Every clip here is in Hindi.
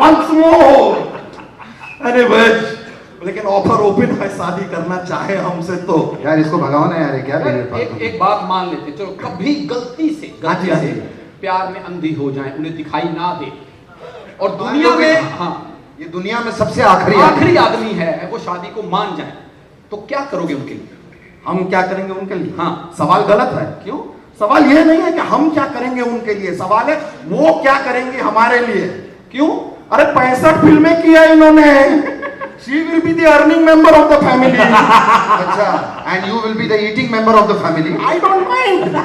once more. Anyways, लेकिन ऑफर ओपन है, शादी करना चाहे हमसे तो। यार इसको भगाओ ना यार, क्या एक बात मान लेते, चलो कभी गलती से प्यार में अंधी हो जाए, उन्हें दिखाई ना दे, और दुनिया में, हाँ ये दुनिया में सबसे आखिरी आदमी है, वो शादी को मान जाए, तो क्या करोगे उनके लिए? हम क्या करेंगे उनके लिए? हाँ, सवाल गलत है। क्यों? सवाल ये नहीं है कि हम क्या करेंगे उनके लिए, सवाल है वो क्या करेंगे हमारे लिए। क्यों? अरे 65 फिल्में किया इन्होंने। She will be the earning member of the family. अच्छा, and you will be the eating member of the family. I don't mind.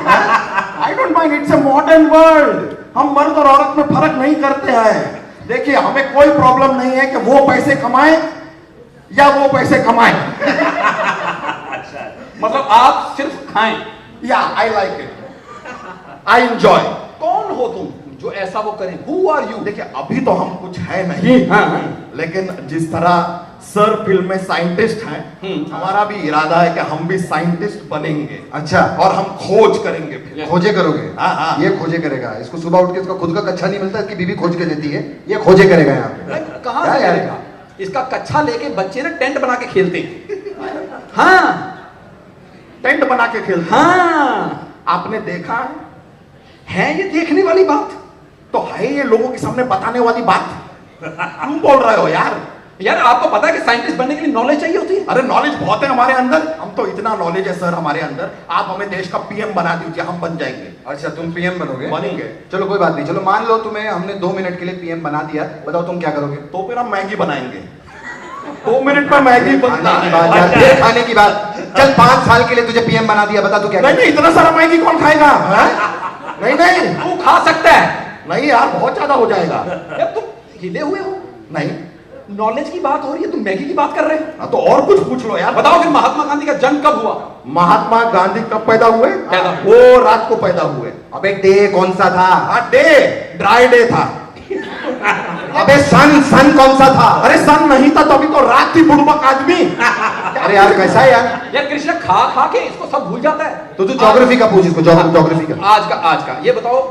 I don't mind. It's a modern world. हम मर्द और औरत में फर्क नहीं करते हैं। देखिए हमें कोई प्रॉब्लम नहीं है कि वो पैसे कमाए या वो पैसे कमाए। मतलब आप सिर्फ खाएं? या I like it. I enjoy. कौन हो तुम जो ऐसा वो करें? Who are you? देखिए अभी तो हम कुछ है नहीं, लेकिन जिस तरह सर फिल्म में साइंटिस्ट हैं, हमारा भी इरादा है कि हम भी साइंटिस्ट बनेंगे। अच्छा, और हम खोज करेंगे फिर। खोजे करोगे? हाँ। ये खोजे करेगा, इसको सुबह उठ के इसका खुद का कच्चा नहीं मिलता, इसकी बीवी खोज के देती है, ये खोजे करेगा यहाँ पे। कहाँ से करेगा? इसका कच्चा लेके बच्चे ना टेंट बना के खेलते हैं। हाँ, टेंट बना के खेलते। हाँ, आपने देखा है ये देखने वाली बात तो है, ये लोगों के सामने बताने वाली बात क्यों बोल रहे हो यार? यार आपको पता है कि साइंटिस्ट बनने के लिए नॉलेज चाहिए होती है। अरे नॉलेज बहुत है हमारे अंदर, हम तो इतना नॉलेज है सर हमारे अंदर, आप हमें देश का पीएम बना दीजिए, हम बन जाएंगे। अच्छा, तुम पीएम बनोगे? बनेंगे। चलो कोई बात नहीं, चलो मान लो तुम्हें हमने 2 मिनट के लिए पीएम बना दिया, बताओ तुम क्या करोगे? तो फिर हम मैगी बनाएंगे। 2 मिनट में मैगी बनना की बात यार, ये खाने की बात। चल 5 साल के लिए तुझे पीएम बना दिया, बता तू क्या? नहीं, इतना सारा मैगी कौन खाएगा? नहीं तू खा सकता है। नहीं यार, बहुत ज्यादा हो जाएगा। यार तुम हिले हुए हो। नहीं, नॉलेज की बात हो रही है, तुम मैगी की बात कर रहे हो। तो और कुछ पूछ लो यार। बताओ फिर महात्मा गांधी का जन्म कब हुआ? महात्मा गांधी कब पैदा हुए? वो रात को पैदा हुए। अबे डे कौन सा था? डे ड्राई डे था। अबे सन कौन सा था? अरे सन नहीं था तो अभी तो रात थी, बुड़बक आदमी। अरे यार कैसा है यार कृष्ण खा के इसको सब भूल जाता है। तो तू ज्योग्राफी का पूछ, इसको ज्योग्राफी का। आज का ये बताओ,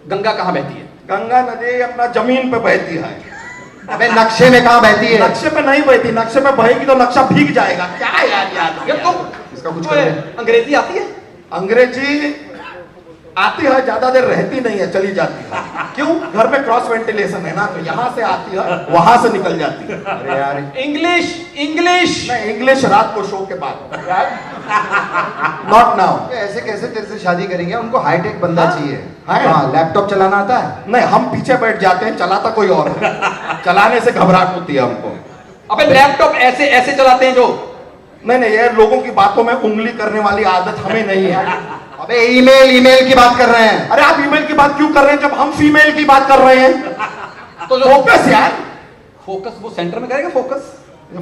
गंगा कहाँ बहती है? गंगा नदी अपना जमीन पे बहती है। अबे नक्शे में कहाँ बहती है? नक्शे पे नहीं बहती, नक्शे में बहेगी तो नक्शा भीग जाएगा। क्या यार तुम इसका कुछ कर। अंग्रेजी आती है? अंग्रेजी आती है, ज्यादा देर रहती नहीं है, चली जाती है। क्यों? घर में क्रॉस वेंटिलेशन है ना, तो यहाँ से आती है, वहां से निकल जाती है। अरे यार इंग्लिश नहीं, इंग्लिश रात को शो के बाद, नॉट नाउ। ऐसे कैसे तेरे से शादी करेंगे? उनको हाईटेक बंदा चाहिए। हाँ, लैपटॉप चलाना आता है? नहीं, हम पीछे बैठ जाते हैं, चलाता कोई और है। चलाने से घबराहट होती है हमको। अबे लैपटॉप ऐसे चलाते हैं जो। नहीं, ये लोगों की बातों में उंगली करने वाली आदत हमें नहीं है। अबे ईमेल की बात कर रहे हैं। अरे आप ईमेल की बात क्यों कर रहे हैं जब हम फीमेल की बात कर रहे हैं? तो फोकस यार, फोकस वो सेंटर में करेगा। फोकस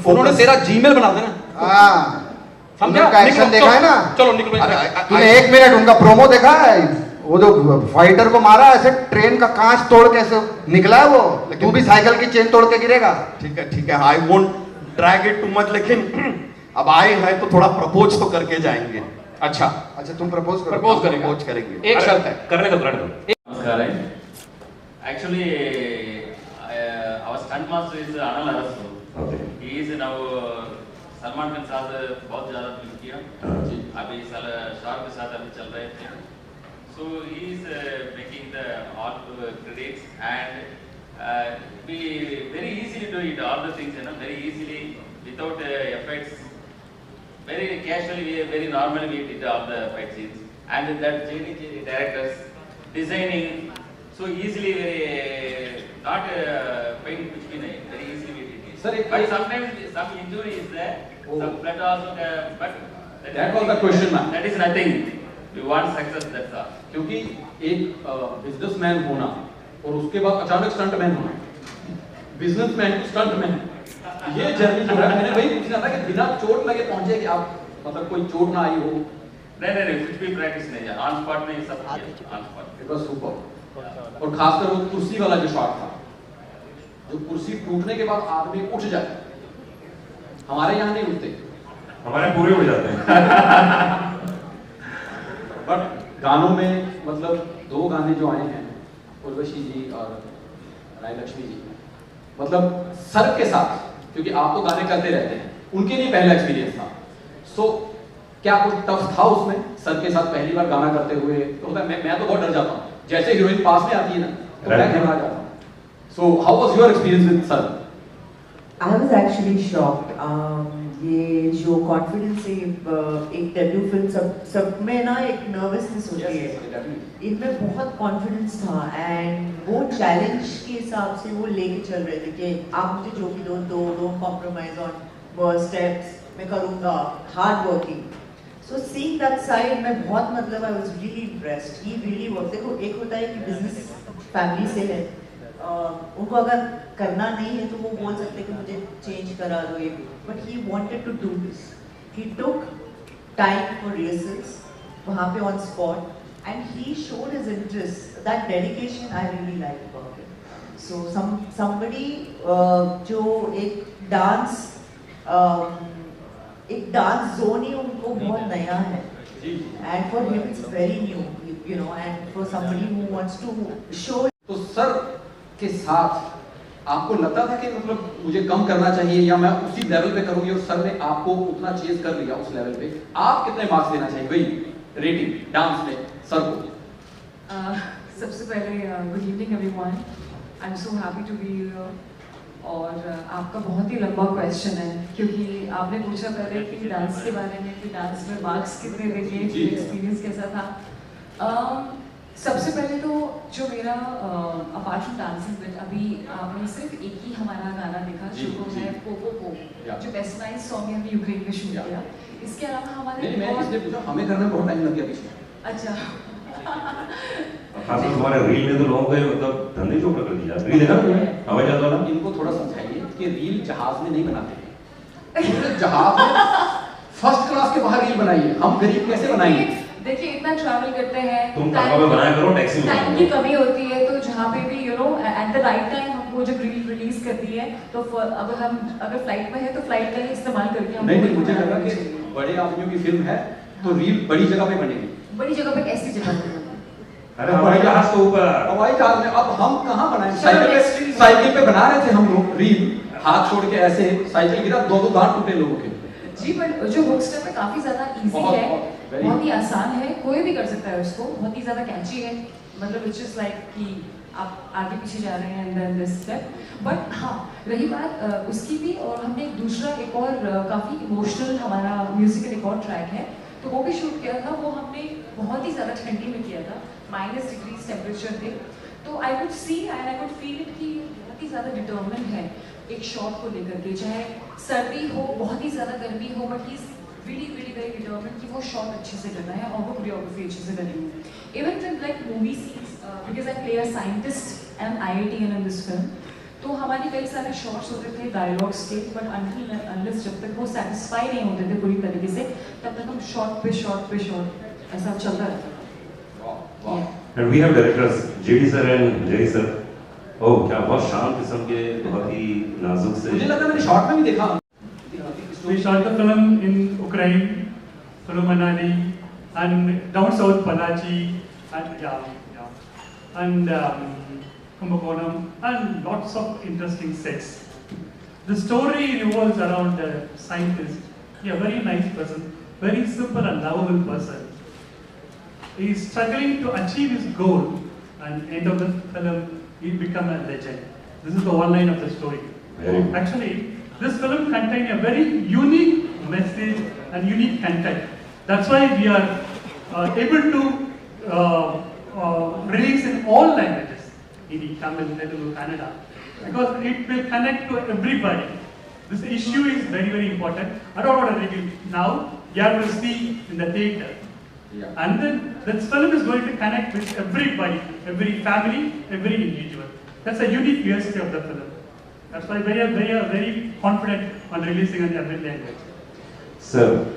उन्होंने तेरा जीमेल बना देना। समझा? उनका एक्शन देखा है ना? चलो निकलो। तूने 1 मिनट उनका प्रोमो देखा है? वो जो फाइटर को मारा, ऐसे ट्रेन का कांच तोड़ के ऐसे निकला है वो। तू भी साइकिल की चेन तोड़ के गिरेगा। ठीक है, I won't drag it too much, लेकिन अब आए हैं तो थोड़ा प्रपोज तो करके जाएंगे। अच्छा तुम प्रपोज करो। प्रपोज करेंगे। एक शर्त है, करने दो। नमस्कार। Actually, our stunt master is Anil Arasu. Okay. He is now Salman Khan साथ बहुत ज़्यादा फिल्म किया। अभी शाहरुख के साथ अभी चल रहे थे। So he is making the all credits and we very easily do it all the things, very easily without effects. Very casually, very normally we did all the fight scenes, and that JD directors designing so easily, very not pain कुछ भी नहीं, very easily we did it. Sir, but sometimes some injury is there, some blood also, but that was the question, man. That is nothing. We want success, that's all. क्योंकि एक बिजनेसमैन होना और उसके बाद अचानक स्टंटमैन होना, बिजनेसमैन टू स्टंटमैन, ये जर्नी जो है, मैंने वही पूछना था कि बिना चोट लगे पहुंचे कि आप, मतलब कोई चोट ना आई हो? नहीं, कुछ भी प्रैक्टिस नहीं है, ऑन स्पॉट में सब किया, on spot. It was super. और खासकर वो कुर्सी वाला जो शॉट था, जो कुर्सी टूटने के बाद आदमी उठ जाए, हमारे यहाँ नहीं उठते, हमारे पूरे उठ जाते हैं। बट गानों में मतलब 2 गाने जो आए हैं, उर्वशी जी और राय लक्ष्मी जी, मतलब सर के साथ, क्योंकि आप तो गाने करते रहते हैं, उनके लिए पहला एक्सपीरियंस था। सो क्या कुछ टफ था उसमें सर के साथ पहली बार गाना करते हुए? तो होता है मैं तो बहुत डर जाता हूँ, जैसे हीरोइन पास में आती है ना तो मैं घबरा जाता हूँ। So how was your experience with sir? I was actually shocked. ये जो कॉन्फिडेंस है एक डेब्यू फिल्म सब में ना एक नर्वसनेस होती है, इनमें बहुत कॉन्फिडेंस था एंड वो चैलेंज के हिसाब से वो लेके चल रहे थे कि आप मुझे जो भी दो डोंट कॉम्प्रोमाइज ऑन स्टेप्स, मैं करूँगा, hard working. So seeing that side मैं बहुत मतलब I was really impressed. He really work. देखो एक होता है कि बिजनेस फैमिली से है, उनको अगर करना नहीं है तो वो बोल सकते कि मुझे चेंज करा दो ये, but he wanted to do this. He took time for rehearsals वहाँ पे on spot and he showed his interest, that dedication I really like about it. So somebody जो एक डांस जोन ही उनको बहुत नया है and for him it's very new, you know, and for somebody who wants to show. तो सर के साथ आपको लगता था कि मतलब मुझे कम करना चाहिए या मैं उसी लेवल पे करूंगी, और सर ने आपको उतना चेज कर लिया उस लेवल पे, आप कितने मार्क्स देना चाहिए वही रेटिंग डांस में सर को? सबसे पहले good evening everyone, I am so happy to be here. और आपका बहुत ही लंबा क्वेश्चन है क्योंकि आपने पूछा पहले कि डांस के बारे में, कि डांस में मार्क्स कितने देंगे, एक्सपीरियंस कैसा था। सबसे पहले तो जो मेरा अपार्ट फ्रॉम डांसिंग विद, अभी आपने सिर्फ एक ही हमारा गाना देखा जो है पोपो, जो बेस्ट नाइट सॉन्ग है, यूक्रेन में शूट किया। इसके अलावा हमारे मैं इसलिए पूछा, हमें करने में बहुत टाइम लग गया पीछे। अच्छा खासकर तुम्हारे रील ने तो लोगों को मतलब धंधे चौपट कर दिया। रील देखा तुमने हवाई जहाज वाला? इनको थोड़ा समझाइए कि रील जहाज में नहीं बनाते हैं, जहाज में फर्स्ट क्लास के बाहर रील बनाइए, हम गरीब कैसे बनाएंगे? देखिए इतना ट्रैवल करते हैं, तुम टाइम पे बनाया करो, टैक्सी में टाइम की कमी होती है, तो जहाँ पे भी you know at the right time हमको जब रील रिलीज करती है तो अगर फ्लाइट में है तो फ्लाइट का ही इस्तेमाल करके हम नहीं, मुझे लगा कि बड़े आदमियों की फिल्म है तो रील बड़ी जगह पे बनेगी। बड़ी जगह पे कैसी जगह पे? अरे हवाई जहाज के ऊपर, हवाई जहाज में अब हम कहाँ बनाए? साइकिल पे बना रहे थे हम लोग रील, हाथ छोड़ के ऐसे साइकिल गिरा, दो दांत टूटे लोगों के। जी, बट जो हुक स्टेप है काफी ज्यादा इजी है, बहुत ही आसान है, कोई भी कर सकता है उसको, बहुत ही ज्यादा कैची है, मतलब इट्स जस्ट लाइक कि आप आगे पीछे जा रहे हैं and then this step. But हाँ, रही बात उसकी भी, और हमने एक और काफी इमोशनल हमारा म्यूजिकल एक और ट्रैक है, तो वो भी शूट किया था। वो हमने बहुत ही ज्यादा ठंडी में किया था, -डिग्रीज टेम्परेचर थे, तो I could see and I could feel it कि बहुत ही ज्यादा डिटर्मिन्ड है एक शॉट को लेकर के, चाहे सर्दी हो, बहुत ही ज्यादा गर्मी हो, but he is really very determined कि वो शॉट अच्छे से करना है और वो कोरियोग्राफी अच्छे से करनी है। Even film like movie scenes, because I play a scientist and IITian in this film, तो हमारे कई सारे शॉट्स होते थे डायलॉग्स के, बट अनलेस जब तक वो सेटिस्फाई नहीं होते थे पूरी तरीके से, तब तक हम शॉट पे शॉट ऐसा चलता रहता था। And we have directors JD sir and Jerry sir. ओह, क्या बहुत शांत किस्म के, बहुत ही नाजुक से। मुझे लगा मैंने शॉट में भी देखा। We shot the film in Ukraine, Kulu Manali, and down south Palachi, and and Kumbakonam, and lots of interesting sets. The story revolves around a scientist, a very nice person, very simple and lovable person. He is struggling to achieve his goal, and end of the film, he become a legend. This is the one line of the story. Actually, this film contains a very unique message and unique content. That's why we are able to release in all languages, Hindi, Tamil, Telugu, Kannada, because it will connect to everybody. This issue is very important. I don't want to review now. You have to see in the theater. Yeah. And then this film is going to connect with everybody, every family, every individual. That's a unique USP of the film. That's why we are very confident on releasing in every language. Sir.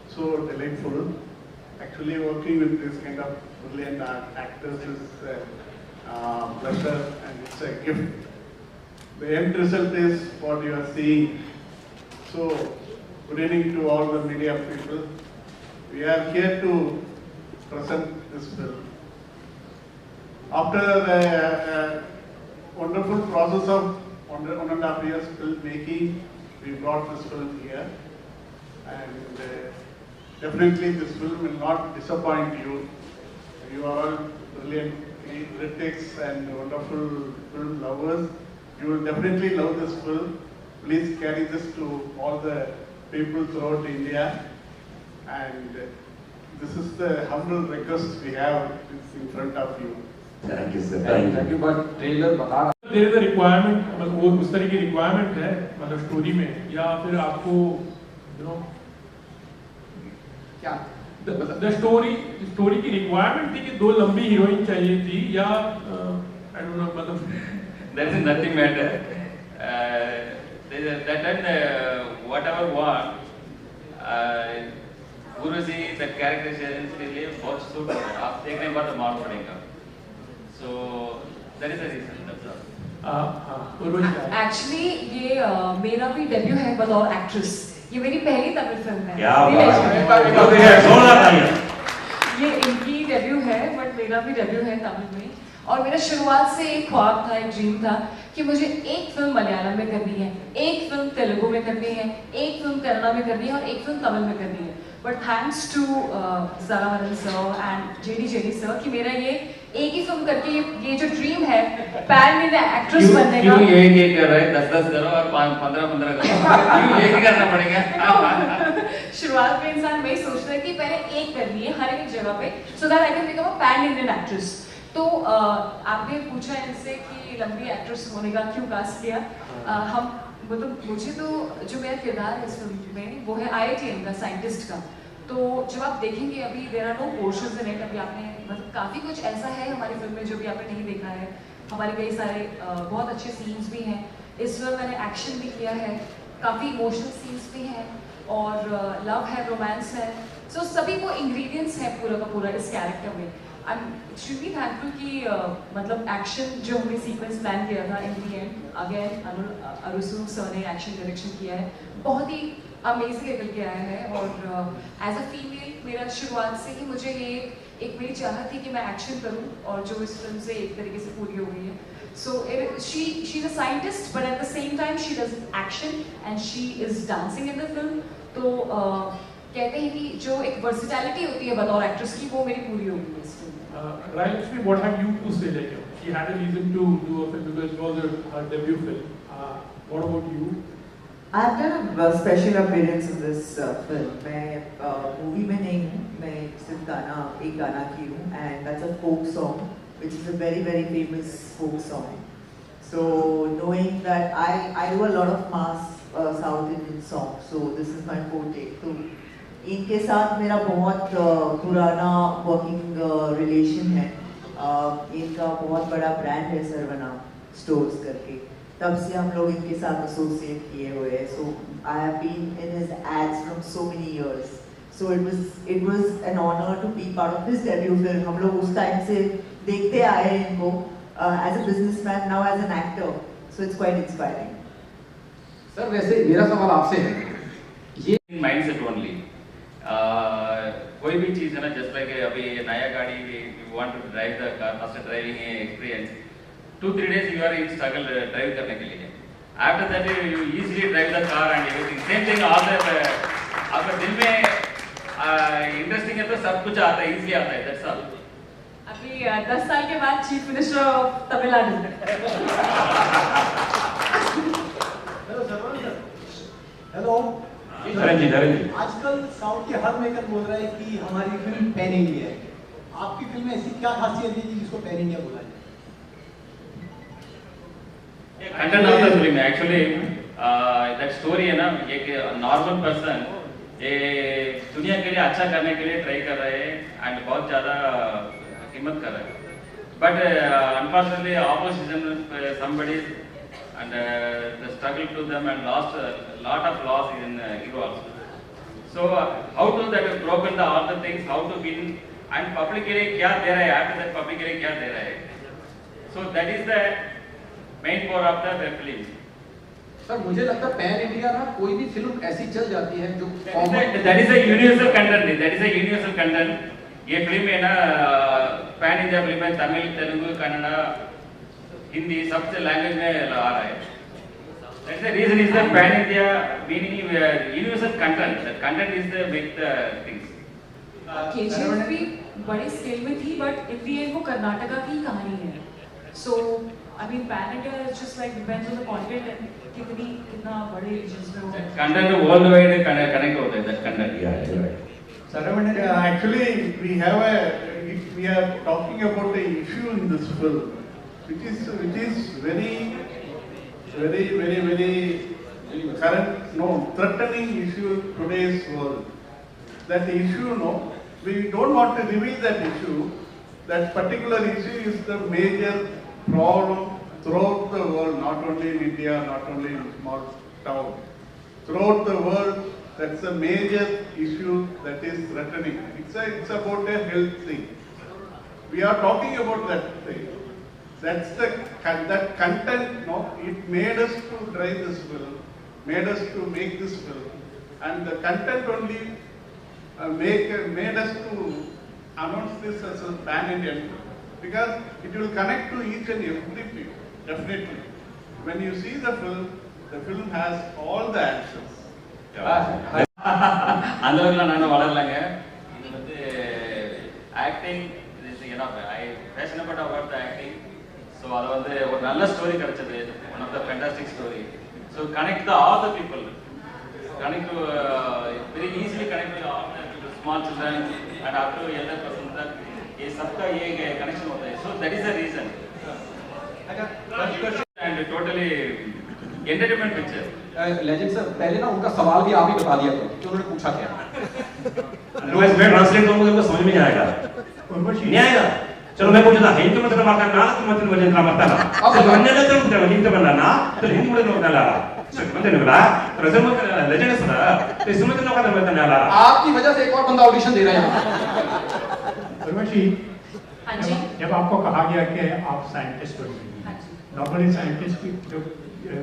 So delightful. Actually, working with this kind of brilliant actors is a pleasure and it's a gift. The end result is what you are seeing. So, good evening to all the media people. We are here to present this film. After wonderful process of 1.5 years film making, we brought this film here, and definitely this film will not disappoint you. You are all brilliant critics and wonderful film lovers. You will definitely love this film. Please carry this to all the people throughout India, and this is the humble request we have in front of you. Thank you sir, thank you. But trailer बता रहा देयर इज अ रिक्वायरमेंट, मतलब वो उस तरह की रिक्वायरमेंट है मतलब स्टोरी में, या फिर आपको यू नो क्या द स्टोरी की रिक्वायरमेंट थी कि 2 लंबी हीरोइन चाहिए थी, या आई डोंट नो मतलब There is nothing matter. That and whatever one, Guruji that characterization के लिए बहुत सूट है, आप देखने के बाद मालूम पड़ेगा. So that is the reason. That's all. Actually ये मेरा भी डेब्यू है बतौर एक्ट्रेस. ये मेरी पहली तमिल फिल्म है. क्या बात है, सोना तालियां। ये इनकी डेब्यू है, बट मेरा भी डेब्यू है तमिल में. और मेरा शुरुआत से एक ख्वाब था, एक ड्रीम था कि मुझे एक फिल्म मलयालम में करनी है, एक फिल्म तेलुगु में करनी है, एक फिल्म कन्नड़ा में करनी है और एक फिल्म तमिल में करनी है. बट थैंक्स टू ज़ारावरन सर एंड जेडी सर कि मेरा ये एक ही फिल्म करके ये जो ड्रीम है पैन इंडिया एक्ट्रेस बनने का. क्यों एक कर रहे हैं, 10 करो और 15 करो, क्यों एक ही करना पड़ेगा? शुरुआत में इंसान वही सोचता है कि पहले एक करनी है हर एक जगह पे, so that I can become a pan Indian actress. तो आपने पूछा इनसे कि लंबी एक्ट्रेस होने का क्यों कास्ट किया. हम मतलब मुझे तो जो मेरा किरदार है इस फिल्म में वो है IITian का, साइंटिस्ट का. तो जब आप देखेंगे अभी there are no portions in it, अभी आपने मतलब काफ़ी कुछ ऐसा है हमारी फिल्म में जो भी आपने नहीं देखा है. हमारे कई सारे बहुत अच्छे सीन्स भी हैं इस फिल्म. मैंने एक्शन भी किया है, काफ़ी इमोशनल सीन्स भी हैं और लव है, रोमांस है. सो सभी वो इंग्रेडिएंट्स हैं पूरा का पूरा इस कैरेक्टर में. आई एम एक्सट्रीमली थैंकफुल कि मतलब एक्शन जो हमने सीक्वेंस प्लान किया था इन दी एंड अगेन अरुसु सर ने एक्शन डायरेक्शन किया है, बहुत ही अमेजिंग लेवल के आया है. और एज अ फीमेल मेरा शुरुआत से ही मुझे ये एक मेरी चाहत थी कि मैं एक्शन करूं और जो इस फिल्म से एक तरीके से पूरी हो गई है. So she is a scientist but at the same time she does action and she is dancing in the film. तो कहते हैं कि जो एक वर्सिटैलिटी होती है बतौर एक्ट्रेस की वो मेरी पूरी हो गई है इस film. Rayalakshmi, what have you to say? Like, she had a reason to do a film because it was her debut film. What about you? I've done a special appearance in this film. मैं मूवी में नहीं हूँ, मैं सिर्फ एक गाना की हूँ, and that's a folk song, which is a very very famous folk song. So knowing that I do a lot of mass South Indian songs, so this is my forte. So इनके साथ मेरा बहुत पुराना वर्किंग रिलेशन है. इनका बहुत बड़ा ब्रांड है सरवना स्टोर्स करके, तब से हम लोग इनके साथ एसोसिएट किए हुए हैं. So I have been in his ads from so many years. So it was an honour to be part of his debut film. हम लोग उस टाइम से देखते आए हैं इनको as a businessman, now as an actor. So it's quite inspiring. Sir वैसे मेरा सवाल आपसे है, ये माइंडसेट ओनली. कोई भी चीज है ना, जस्ट लाइक अभी नया गाड़ी you want to drive the car, first driving experience 2-3 days you are in struggle drive करने के लिए. After that you easily drive the car and everything. Same thing all the आपका दिल में इंटरेस्टिंग है तो सब कुछ आता है, इजीली आता है. That's all. अभी 10 साल के बाद chief minister of Tamil Nadu. Hello धरन जी आजकल साउथ के हर मेकर बोल रहा है कि हमारी फिल्म पैन इंडिया है. आपकी फिल्म में ऐसी क्या खासियत है जिसको पैन इंडिया बोला जाए? Content of the film actually that story है ना, एक नॉर्मल पर्सन ये दुनिया के लिए अच्छा करने के लिए ट्राई कर रहे हैं एंड बहुत ज़्यादा हिम्मत कर रहे हैं. But unfortunately opposition somebody and the struggle to them and lost a lot of loss in hero also. So how to that broken the all the things, how to win and public के लिए क्या दे रहा है, after that public के लिए क्या दे रहा है. So that is the main core of the film. Sir मुझे लगता है पैन इंडिया ना कोई भी फिल्म ऐसी चल जाती है जो that is a universal content. That is a universal content. ये फिल्म है ना पैन इंडिया फिल्म है, तमिल तेलुगु कन्नड़ा हिंदी सबसे लैंग्वेज में आ रहा है. That's the reason is the pan India meaning universal content. The content is the make the things. KGF भी बड़े स्केल में थी बट इन दी एंड वो कर्नाटका की कहानी है. So I mean pan India is just like depends on the content and कितना बड़े रीजन्स में वो Content world wide connect होता है. That content. Actually, we are talking about a issue in this film, which is very current, threatening issue in today's world. That issue, we don't want to reveal that issue. That particular issue is the major problem throughout the world, not only in India, not only in small towns. Throughout the world, that's a major issue that is threatening. It's about a health thing. We are talking about that thing. That's that content. It made us to drive this film, made us to make this film, and the content only made us to announce this as a pan-Indian film, because it will connect to each and every people. Definitely, when you see the film has all the actions. அந்த அளவுக்கு நான் வளரலங்க. இது வந்து acting is enough. I passionate about the acting. So அது வந்து ஒரு நல்ல ஸ்டோரி கிடைச்சது. One of the fantastic story. So connect the all the people. Connect to very easily connect to all the small children and up to elder person तक ये सबका ये connection होता है. So that is the reason. And totally entertainment picture. Legend sir, पहले ना उनका सवाल भी आप ही बता दिया करो कि उन्होंने पूछा क्या. Otherwise मैं ट्रांसलेट करूंगा तो समझ में नहीं आएगा. नहीं आएगा. चलो मैं पूछता हूं हिंदी मतलब मारता ना तो मतलब वजन मारता ना. अब अन्य तो हिंदी बनना ना तो हिंदी में लोग डाला. मतलब ना प्रेजेंट में लेजेंड सर तो इसमें तो लोग का डाला. आपकी वजह से एक और बंदा ऑडिशन दे रहा है. उर्वशी, हाँ जी. जब आपको कहा गया कि आप साइंटिस्ट बनिए, नॉर्मली साइंटिस्ट की जो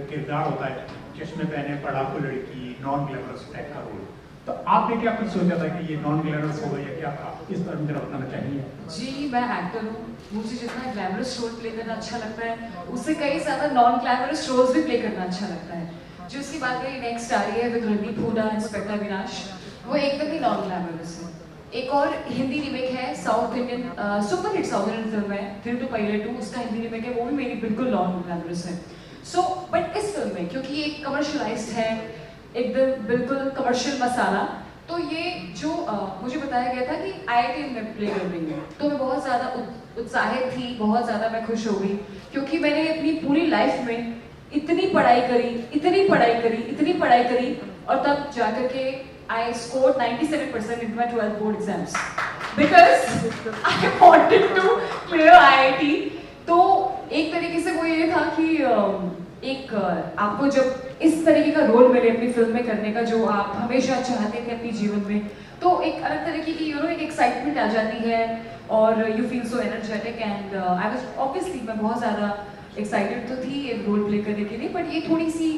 किरदार होता है चश्मे पहने पढ़ाकू लड़की नॉन ग्लैमरस टाइप का रोल, तो आपने क्या कुछ सोचा था कि ये नॉन ग्लैमरस होगा या क्या इस पर मुझे बताना चाहिए? जी, मैं एक्टर हूँ. मुझे जितना ग्लैमरस रोल प्ले करना अच्छा लगता है उससे कई ज्यादा नॉन ग्लैमरस रोल्स भी प्ले करना अच्छा लगता है. जो उसकी बात करी नेक्स्ट आ रही है विद रणदीप हुडा इंस्पेक्टर अविनाश, वो एकदम ही नॉन ग्लैमरस है. एक और हिंदी रिमेक है south Indian super hit south Indian film है 3 to Pilot 2, उसका हिंदी रिमेक है, वो भी मेरी बिल्कुल नॉन ग्लैमरस है. सो बट इस फिल्म में क्योंकि ये कमर्शियलाइज्ड है एकदम बिल्कुल कमर्शियल मसाला, तो ये जो मुझे बताया गया था कि IIT में प्ले कर रही है, तो मैं बहुत ज़्यादा उत्साहित थी, बहुत ज़्यादा मैं खुश हो गई क्योंकि मैंने अपनी पूरी लाइफ में इतनी पढ़ाई करी और तब जाकर के I scored 97% in my 12th board exams because I wanted to clear IIT. तो एक तरीके से वो ये था कि एक आपको जब इस तरीके का रोल मिले अपनी फिल्म में करने का जो आप हमेशा चाहते थे अपने जीवन में, तो एक अलग तरीके की एक एक्साइटमेंट आ जाती है और you feel so energetic and I was obviously मैं बहुत ज़्यादा एक्साइटेड तो थी ये रोल प्ले करने के लिए. बट ये थोड़ी सी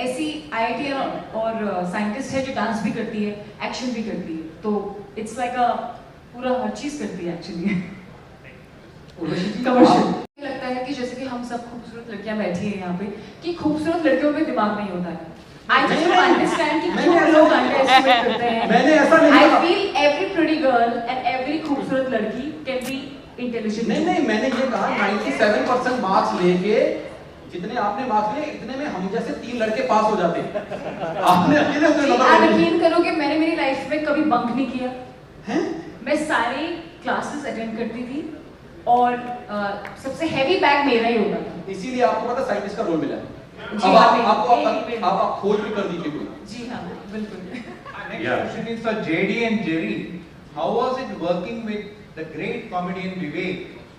ऐसी IIT और साइंटिस्ट है जो डांस भी करती है, एक्शन भी करती है, तो इट्स लाइक अ पूरा हर चीज़ करती है एक्चुअली. कमर्शियल लगता है कि जैसे कि हम सब खूबसूरत लड़कियां बैठी हैं यहाँ पे कि खूबसूरत लड़कियों में दिमाग नहीं होता है. I just don't understand कि क्यों लोग अंडरएस्टिमेट करते हैं. मैंने ऐसा नहीं I feel every pretty girl and every खूबसूरत लड़की can be intelligent. नहीं, मैंने ये कहा 97% मार्क्स लेके जितने आपने मार्क्स लिए इतने में हम जैसे 3 लड़के पास हो जाते हैं. आपने अकेले उतने नंबर आप यकीन करोगे मैंने मेरी लाइफ में कभी बंक नहीं किया हैं. मैं सारे क्लासेस अटेंड करती थी और सबसे हैवी बैग मेरा ही होता था. इसीलिए आपको पता साइंटिस्ट का रोल मिला है. जी अब हाँ, आप खोज भी कर दीजिए कोई. जी हाँ बिल्कुल. Next question is for JD and Jerry. How was it working with the great comedian Vivek?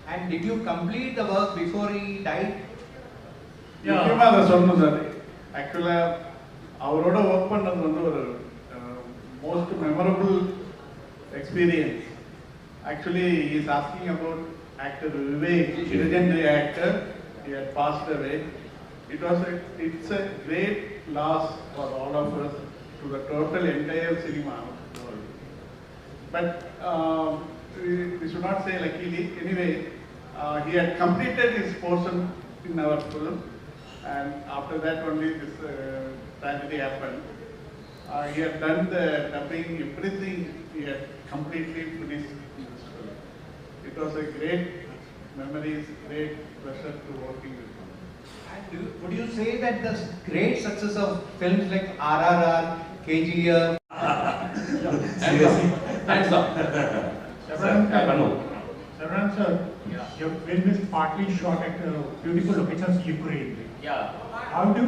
And did you complete the work before he died? முக்கியமா அதை சொல்லணும் சார். ஆக்சுவலா அவரோட ஒர்க் பண்ணது வந்து ஒரு most memorable experience. Actually he is asking about actor Vivek, legendary actor. He had passed away. It's a great loss for all of us, to the total entire cinema world. But we should not say luckily. Anyway, he had completed his portion in our film, and after that only this tragedy happened. He had done the dubbing, everything he had completely finished in this film. It was a great memory, great pleasure to working with him. And would you say that the great success of films like RRR, KGF, Hands up. Sarvan sir, your film is partly shot at beautiful locations of Ukraine. Yeah. How do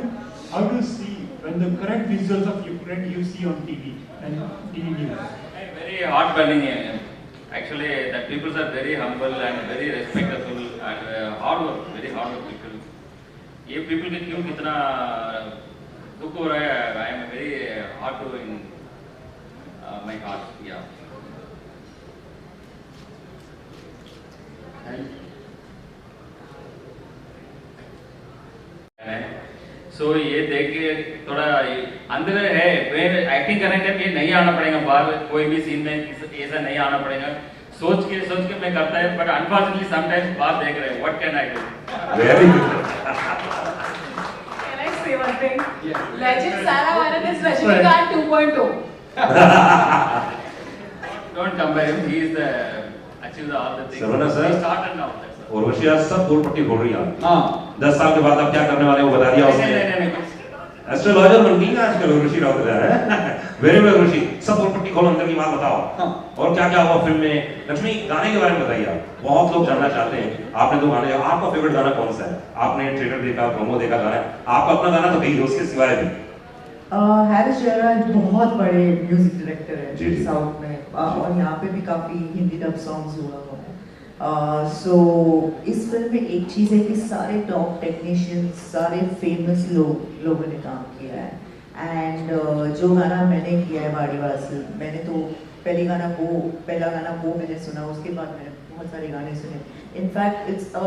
you see when the current visuals of Ukraine you see on TV and TV news? Very heart-burning. Actually, the people are very humble and very respectful and hard work, very hard work people. ये people के क्यों कितना दुख हो रहा है? I am very hard to in my heart. Yeah. सो ये देख के थोड़ा अंदर है एक्टिंग करने टाइम ये नहीं आना पड़ेगा बाहर कोई भी सीन में ऐसा नहीं आना पड़ेगा सोच के मैं करता है बट अनफॉर्चुनेटली समटाइम्स बाहर देख रहे हैं what can I do very good Can I say one thing? Legend Sarah Varan is Rajinikanth 2.0. Don't compare him. He is the achieved all the things. Sarvana sir. He started now. That's all. Urvashi आज सब दूर पट्टी बोल रही है हाँ 10 साल के बाद आप क्या करने वाले हैं वो बता दिया उसने नहीं एस्ट्रोलॉजर बनती है आजकल उर्वशी राउत है वेरी वेल उर्वशी सब दूर पट्टी खोलो अंदर की बात बताओ हाँ। और क्या क्या हुआ फिल्म में लक्ष्मी गाने के बारे में बताइए आप बहुत लोग जानना चाहते हैं आपने दो गाने आपका फेवरेट गाना कौन सा है आपने ट्रेलर देखा प्रोमो देखा गाना आपका अपना गाना तो कहीं उसके सिवाय भी हैरिस जयराज बहुत बड़े म्यूजिक डायरेक्टर जी, है जी। साउथ में और यहाँ पे भी काफी हिंदी डब सॉन्ग्स हुआ है सो इस फिल्म में एक चीज है कि सारे टॉप टेक्नीशियंस सारे फेमस लोगों ने काम किया है एंड जो गाना मैंने किया है वाड़ीवासल मैंने तो पहला गाना वो मैंने सुना उसके बाद मैंने बहुत सारे गाने सुने in fact it's a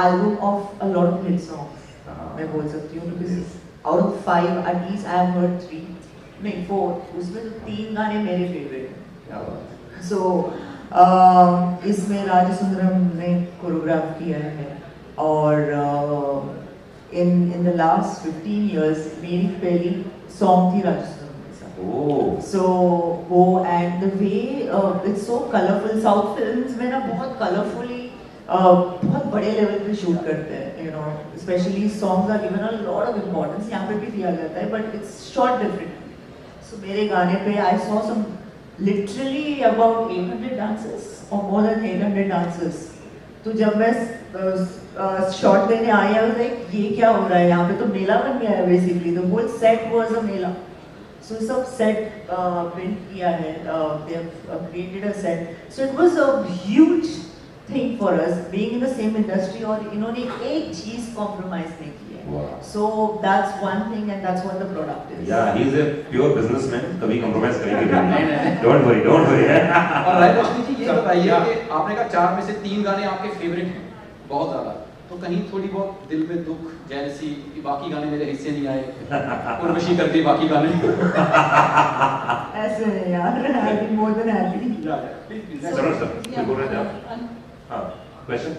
album of a lot of hit songs मैं बोल सकती हूँ because out of 5 at least I have heard 3 नहीं 4 उसमें तो 3 गाने मेरे फेवरेट हैं सो इसमें राजसुंदरम ने कोरियोग्राफ किया है और इन द लास्ट 15 years मेरी पहली सॉन्ग थी राजसुंदरम के साथ सो वो and the way it's so colourful south films में ना बहुत कलरफुली बहुत बड़े लेवल पे शूट करते हैं you know specially songs are given a lot of importance यहाँ पे भी दिया जाता है but it's shot differently so मेरे गाने पे I saw some literally about 800 dancers or more than 800 dancers. तो जब मैं शॉट लेने आई I was like ये क्या हो रहा है यहाँ पे तो मेला बन गया है basically the whole set was a Mela. So सब set build किया है they have created a set. So it was a huge thing for us being in the same industry और इन्होंने एक चीज compromise नहीं की है. So that's one thing and that's what the product is. Yeah, he is a pure businessman. कभी compromise करेंगे नहीं. Don't worry, don't worry. और रायलक्ष्मी जी ये बताइए कि आपने कहा 4 में से 3 गाने आपके फेवरेट हैं बहुत ज्यादा तो कहीं थोड़ी बहुत दिल में दुख जेलसी कि बाकी गाने मेरे हिस्से नहीं आए उर्वशी करती बाकी गाने ऐसे नहीं यार I'll be more than happy. Sir बोल रहे थे आप हाँ क्वेश्चन